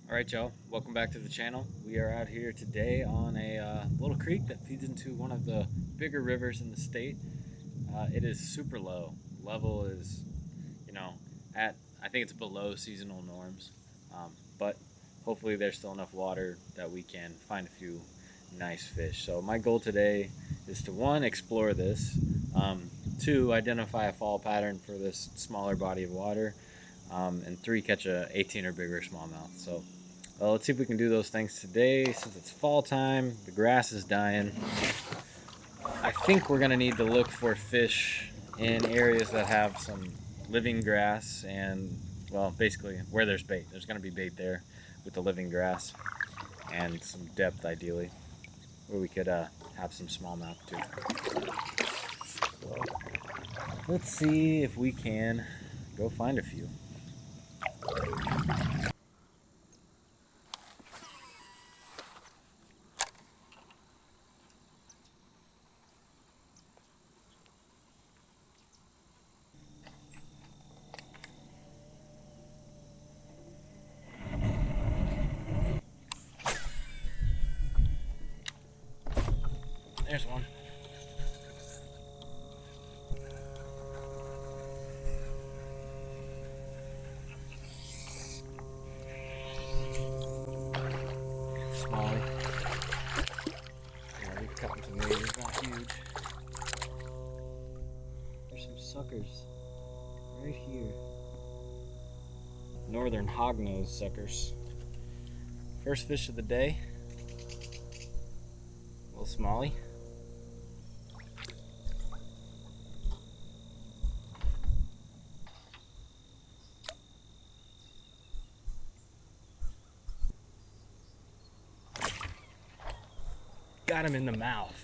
Alright y'all, welcome back to the channel. We are out here today on a little creek that feeds into one of the bigger rivers in the state. It is super low. Level is, you know, at, I think it's below seasonal norms. But hopefully there's still enough water that we can find a few nice fish. So my goal today is to, one, explore this, two, identify a fall pattern for this smaller body of water, and three, catch a 18 or bigger smallmouth. So let's see if we can do those things today. Since it's fall time, the grass is dying. I think we're gonna need to look for fish in areas that have some living grass and, well, basically where there's bait. There's gonna be bait there with the living grass and some depth ideally, where we could have some smallmouth too. So let's see if we can go find a few. There's one. Smallie. Yeah, he's cutting to me. He's not huge. There's some suckers right here. Northern hognose suckers. First fish of the day. Little smallie. Got him in the mouth.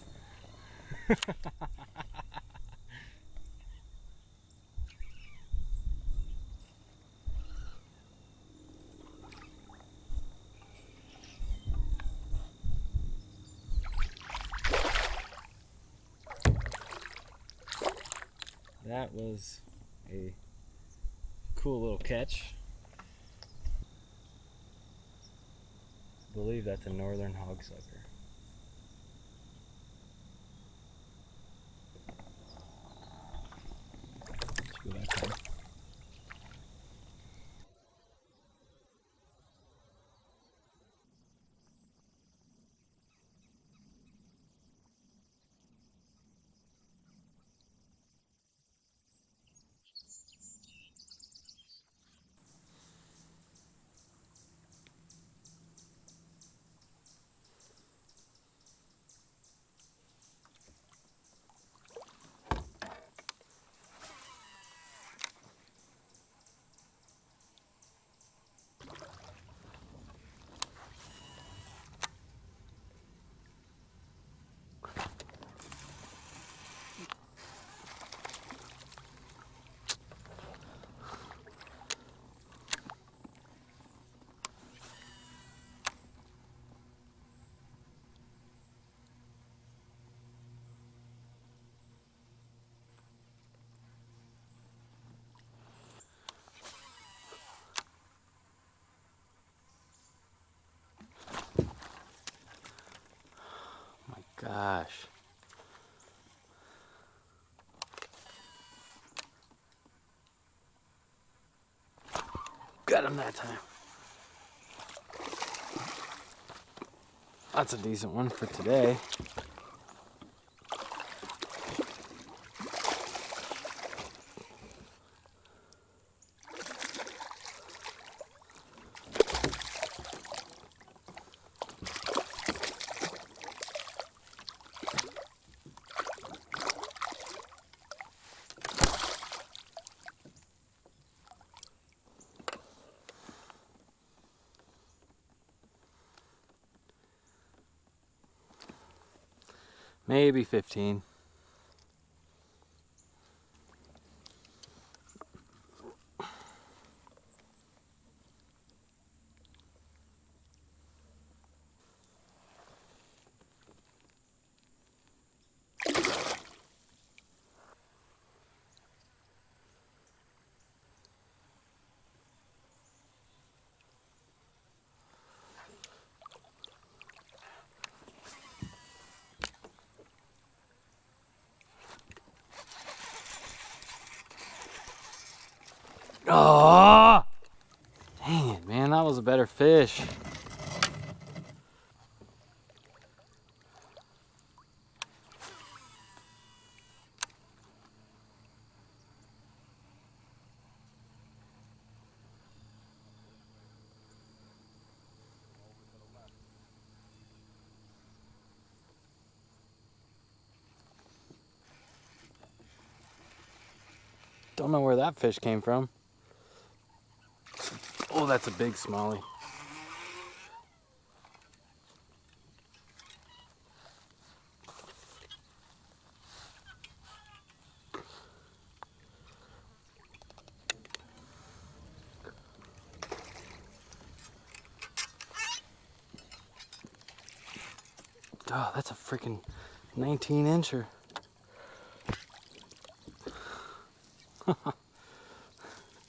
That was a cool little catch. I believe that's a northern hogsucker. See what that comes. Gosh. Got him that time. That's a decent one for today. Maybe 15. was a better fish. Don't know where that fish came from. Oh, that's a big smallie. Oh, that's a freaking 19-incher.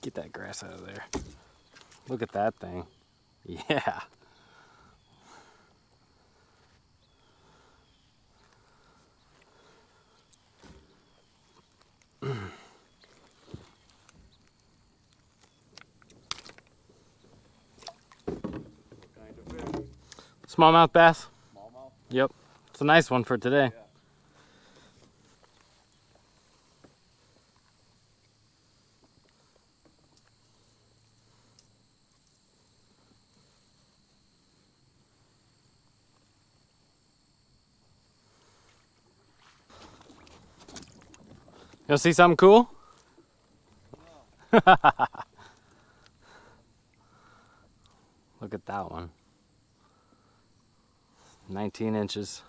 Get that grass out of there. Look at that thing. Yeah. Smallmouth bass? Smallmouth? Yep. It's a nice one for today. Yeah. You'll see something cool? Look at that one. 19 inches.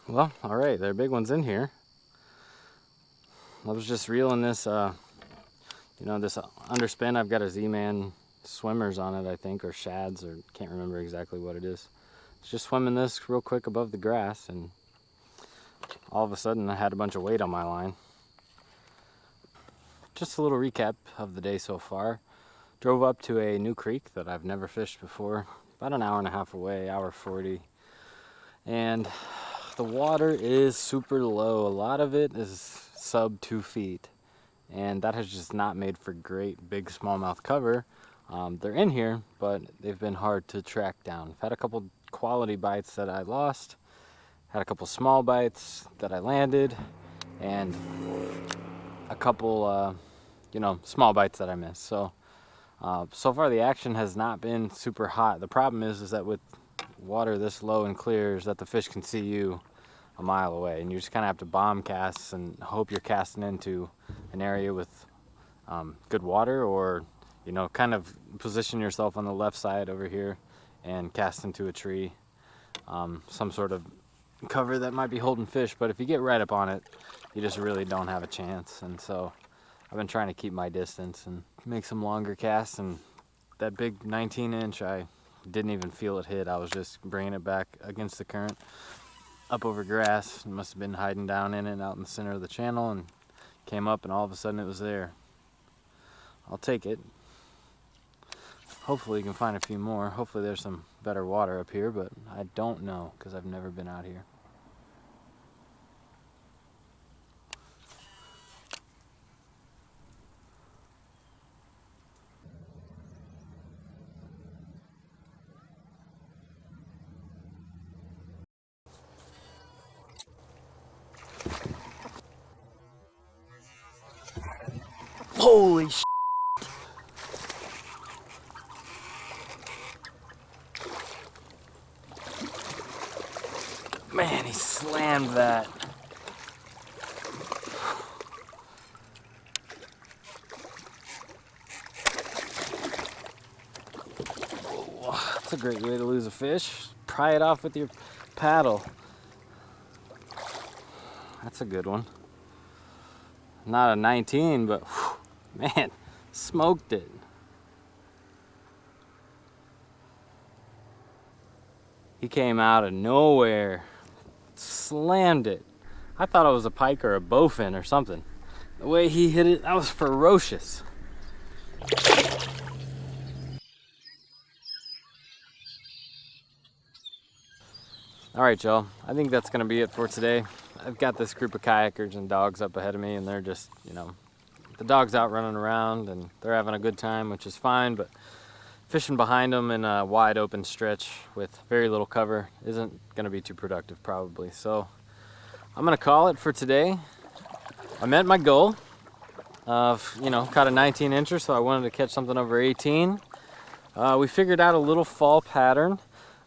Well, all right, there are big ones in here. I was just reeling this, you know, this underspin. I've got a Z-Man swimmers on it, I think, or shads, or can't remember exactly what it is. Just swimming this real quick above the grass, and all of a sudden I had a bunch of weight on my line. Just a little recap of the day so far. Drove up to a new creek that I've never fished before, about an hour and a half away, hour 40. And the water is super low. A lot of it is sub 2 feet. And that has just not made for great big smallmouth cover. They're in here, but they've been hard to track down. I've had a couple quality bites that I lost, had a couple small bites that I landed, and a couple, you know, small bites that I missed. So, so far the action has not been super hot. The problem is that with water this low and clear is that the fish can see you a mile away, and you just kind of have to bomb cast and hope you're casting into an area with good water, or you know, kind of position yourself on the left side over here and cast into a tree, some sort of cover that might be holding fish. But if you get right up on it, you just really don't have a chance. And so I've been trying to keep my distance and make some longer casts, and that big 19-inch I didn't even feel it hit. I was just bringing it back against the current up over grass. It must have been hiding down in it out in the center of the channel, and came up and all of a sudden it was there. I'll take it. Hopefully you can find a few more. Hopefully there's some better water up here, but I don't know because I've never been out here. Holy sh**. Man, he slammed that. Oh, that's a great way to lose a fish. Pry it off with your paddle. That's a good one. Not a 19, but whew, man, smoked it. He came out of nowhere, slammed it. I thought it was a pike or a bowfin or something. The way he hit it, that was ferocious. All right, y'all, I think that's gonna be it for today. I've got this group of kayakers and dogs up ahead of me, and they're just, the dog's out running around and they're having a good time, which is fine, but fishing behind them in a wide open stretch with very little cover isn't gonna be too productive probably. So I'm gonna call it for today. I met my goal of, caught a 19 incher, so I wanted to catch something over 18. We figured out a little fall pattern.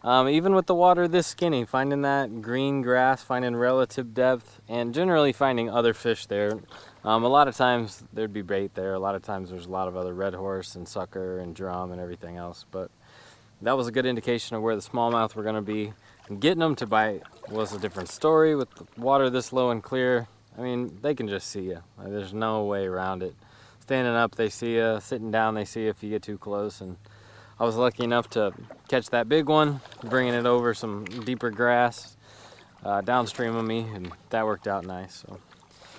Even with the water this skinny, finding that green grass, finding relative depth, and generally finding other fish there. A lot of times there'd be bait there. A lot of times there's a lot of other red horse and sucker and drum and everything else. But that was a good indication of where the smallmouth were going to be. And getting them to bite was a different story. With the water this low and clear, I mean, they can just see you. There's no way around it. Standing up, they see you. Sitting down, they see you if you get too close. And I was lucky enough to catch that big one, bringing it over some deeper grass downstream of me, and that worked out nice. So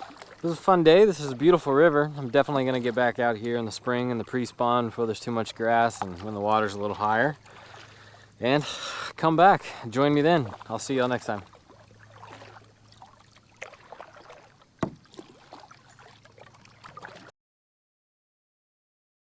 it was a fun day. This is a beautiful river. I'm definitely going to get back out here in the spring in the pre-spawn before there's too much grass and when the water's a little higher. And come back. Join me then. I'll see y'all next time.